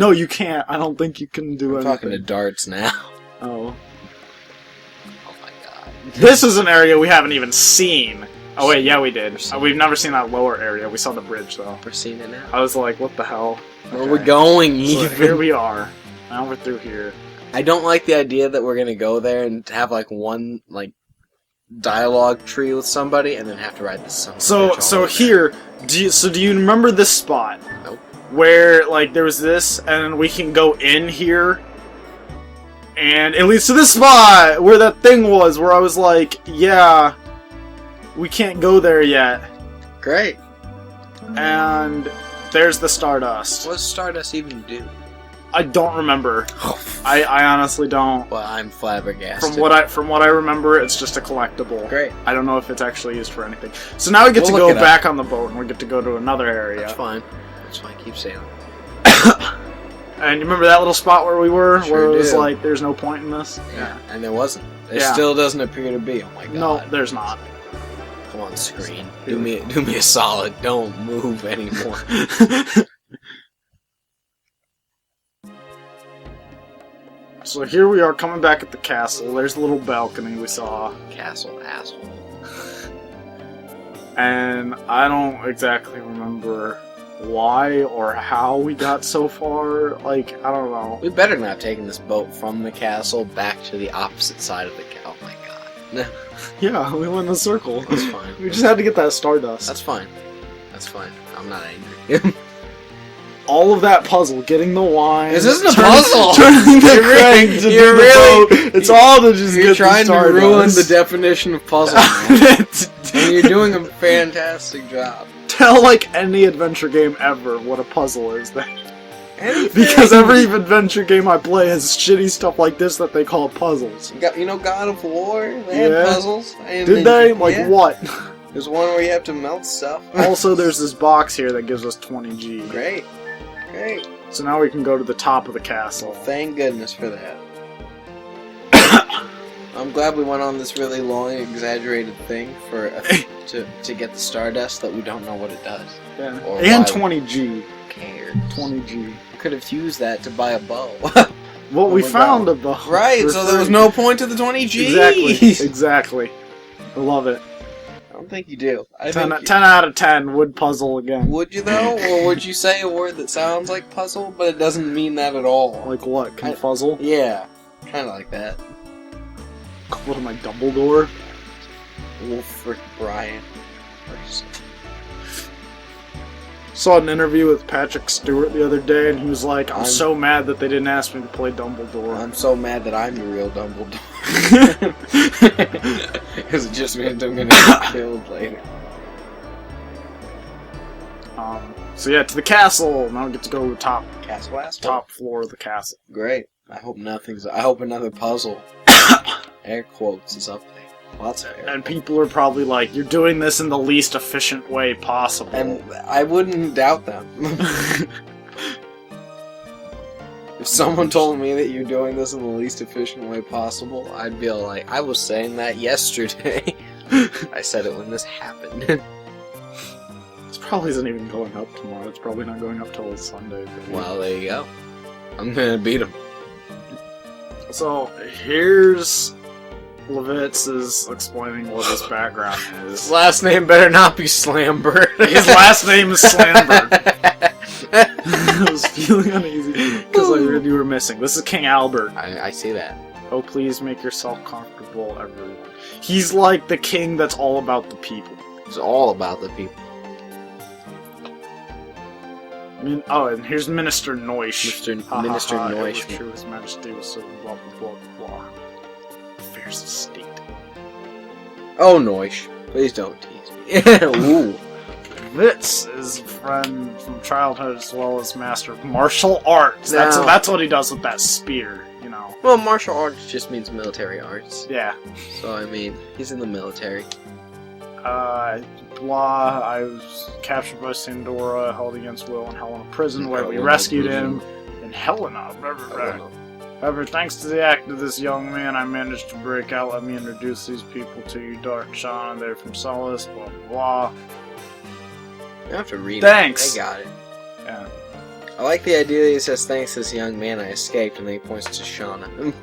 No, you can't. I don't think you can do anything. I'm talking to darts now. Oh. Oh my god. This is an area we haven't even seen. Oh wait, yeah we did. We've never seen that lower area. We saw the bridge though. We're seeing it now. I was like, what the hell? Where are we going, So even? here we are. Now we're through here. I don't like the idea that we're gonna go there and have like one like dialogue tree with somebody and then have to ride the sun. So here, do you remember this spot? Nope. Where like there was this, and we can go in here, and it leads to this spot where that thing was. Where I was like, yeah, we can't go there yet. Great. And there's the Stardust. What does Stardust even do? I don't remember. I honestly don't. Well, I'm flabbergasted. From what I remember, it's just a collectible. Great. I don't know if it's actually used for anything. So now we get to go back on the boat, and we get to go to another area. That's fine. That's fine. Keep sailing. And you remember that little spot where we were, Sure where it was do. like, "There's no point in this." Yeah. And there wasn't. There Yeah. still doesn't appear to be. Oh my god. No, there's not. Come on, screen. Do me a solid. Don't move anymore. So here we are coming back at the castle. There's the little balcony we saw. Castle asshole. And I don't exactly remember why or how we got so far. Like, I don't know. We better not have taken this boat from the castle back to the opposite side of the castle. Oh my god. Yeah, we went in a circle. That's fine. We just had to get that Stardust. That's fine. That's fine. I'm not angry. All of that puzzle, getting the wine. This isn't a puzzle! Turning the crank to do the boat. It's all to just You're get trying the to Stardust. ruin the definition of puzzle, man. And you're doing a fantastic job. Tell, like, any adventure game ever what a puzzle is then. Anything. Because every adventure game I play has shitty stuff like this that they call puzzles. You know God of War? They had Yeah. puzzles. Did they? Like, yeah. what? There's one where you have to melt stuff. Also, there's this box here that gives us 20G. Great. Great. So now we can go to the top of the castle. Thank goodness for that. I'm glad we went on this really long, exaggerated thing for to get the Stardust that we don't know what it does. Yeah. Or And why 20G. Who cares? 20G. We could have used that to buy a bow. Well, we we found got- a bow. Right, for so there was free. no point to the 20G. Exactly. Exactly. I love it. I don't think you do. 10 out of 10 would puzzle again. Would you though, or would you say a word that sounds like puzzle, but it doesn't mean that at all? Like what? Confuzzle? Yeah, kind of like that. What am I, Dumbledore? Wolfric Brian. Saw an interview with Patrick Stewart the other day, and he was like, I'm I'm- so mad that they didn't ask me to play Dumbledore. I'm so mad that I'm the real Dumbledore. Because it just means I'm gonna get killed later. So yeah, to the castle. Now we get to go to the top Castle floor of the castle. Great. I hope another puzzle. Air quotes is up there. Lots of air. And people are probably like, you're doing this in the least efficient way possible. And I wouldn't doubt them. If someone told me that you're doing this in the least efficient way possible, I'd be like, I was saying that yesterday. I said it when this happened. This probably isn't even going up tomorrow. It's probably not going up till Sunday. Maybe. Well, there you go. I'm gonna beat him. So here's Levitz is explaining what his background His is. last name better not be Slambird. His last name is Slambird. I was feeling uneasy because I heard you were missing. This is King Albert. I see that. Oh, please make yourself comfortable, everyone. He's like the king that's all about the people. It's all about the people. I mean, oh, and here's Minister Noish. Minister Noish. It was true, His Majesty was so blah blah blah blah. Affairs of state. Oh, Noish. Please don't tease me. Ooh. Vitz is a friend from childhood as well as master of martial arts. Now- That's what he does with that spear, you know. Well, martial arts just means military arts. Yeah. So, I mean, he's in the military. Blah, I was captured by Sandora, held against Will and Helena prison, where we Helena rescued prison. him. In Helena. However, thanks to the act of this young man, I managed to break out. Let me introduce these people to you. Dart and Shauna, they're from Solace, blah, blah, blah. You don't have to read Thanks. it. I got it. Yeah. I like the idea that he says, thanks to this young man I escaped, and then he points to Shauna.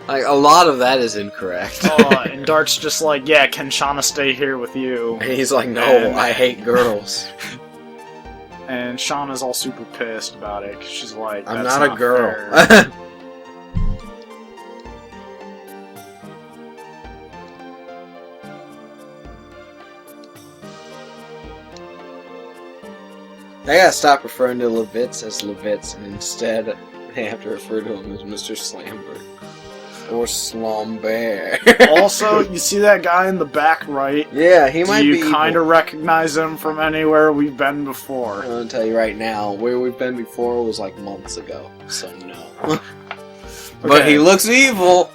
Like, a lot of that is incorrect. And Dart's just like, yeah, can Shauna stay here with you? And he's like, no, And- I hate girls. And Shauna's all super pissed about it, 'cause she's like, I'm "That's not a girl. fair." They gotta stop referring to Levitz as Levitz, and instead they have to refer to him as Mr. Slamberg. Or Slumbear. Also, you see that guy in the back right? Yeah, he might Do be you kind of recognize him from anywhere we've been before? I'm gonna tell you right now, where we've been before was like months ago, so no. But he looks evil!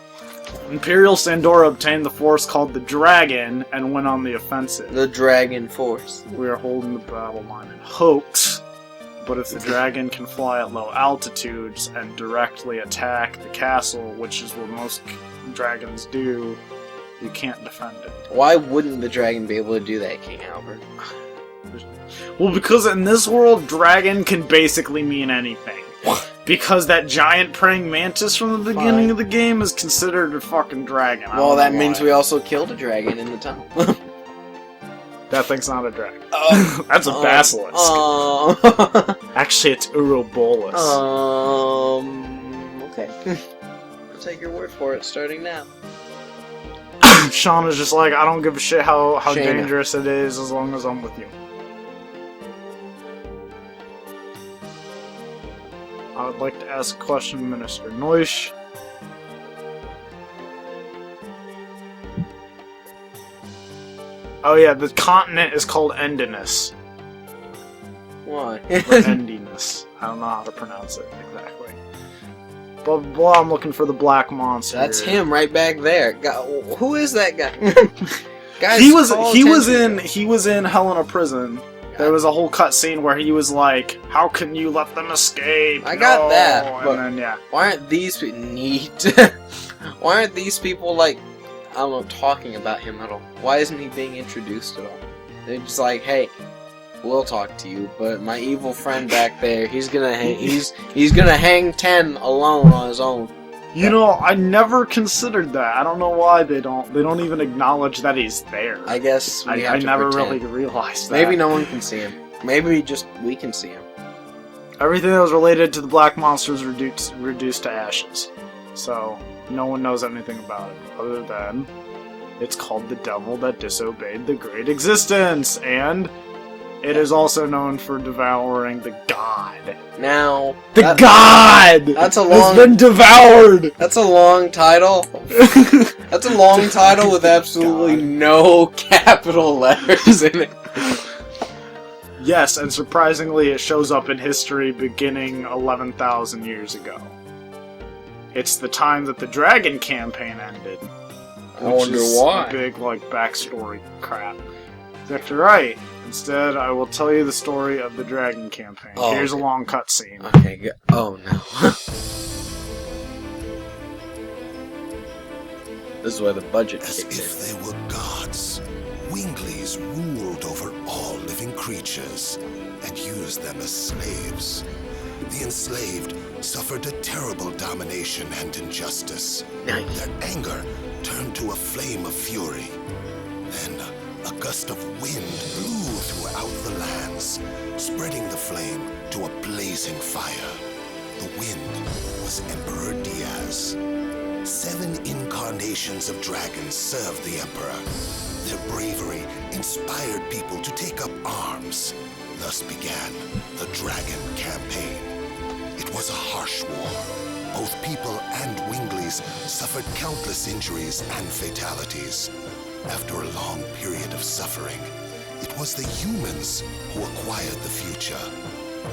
Imperial Sandora obtained the force called the Dragon and went on the offensive. The Dragon Force. We are holding the battle line in hoax, but if the dragon can fly at low altitudes and directly attack the castle, which is what most dragons do, you can't defend it. Why wouldn't the dragon be able to do that, King Albert? Well, because in this world, dragon can basically mean anything. Because that giant praying mantis from the beginning of the game is considered a fucking dragon. Well, that means we also killed a dragon in the tunnel. That thing's not a dragon. Oh. That's a basilisk. Actually, it's Urobolas. Okay. I'll take your word for it, starting now. Shauna's just like, I don't give a shit how Shayna. dangerous it is as long as I'm with you. I would like to ask a question, Minister Noish. Oh yeah, the continent is called Endinus. Why? Or Endinus. I don't know how to pronounce it exactly. Blah blah blah, I'm looking for the black monster. That's him right back there. Who is that guy? Guys, He call was attention. in Helena prison. There was a whole cutscene where he was like, "How can you let them escape?" I got that, And but- then yeah, Why aren't these people Why aren't these people like, I don't know, talking about him at all? Why isn't he being introduced at all? They're just like, hey, we'll talk to you, but my evil friend back there, he's gonna hang 10 alone on his own. you know, I never considered that. I don't know why they don't even acknowledge that he's there. I guess we have I to never pretend. really realized that. Maybe no one can see him. Maybe just we can see him. Everything that was related to the black monster was reduced to ashes. So no one knows anything about it other than it's called the devil that disobeyed the great existence, and it is also known for devouring the god. Now, The god! that's a Has long- been devoured! that's a long title. That's a long title with absolutely no capital letters in it. Yes, and surprisingly it shows up in history beginning 11,000 years ago. It's the time that the Dragon campaign ended. I wonder which is why. a big, backstory crap. That's right. Instead, I will tell you the story of the Dragon campaign. Oh, Here's okay. a long cutscene. Okay, good. Oh no. This is where the budget As kicks if in. they were gods, Winglies ruled over all living creatures and used them as slaves. The enslaved suffered a terrible domination and injustice. Nice. Their anger turned to a flame of fury. Then a gust of wind blew throughout the lands, spreading the flame to a blazing fire. The wind was Emperor Diaz. 7 incarnations of dragons served the Emperor. Their bravery inspired people to take up arms. Thus began the Dragon Campaign. It was a harsh war. Both people and Winglies suffered countless injuries and fatalities. After a long period of suffering, it was the humans who acquired the future.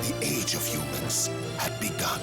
The Age of Humans had begun.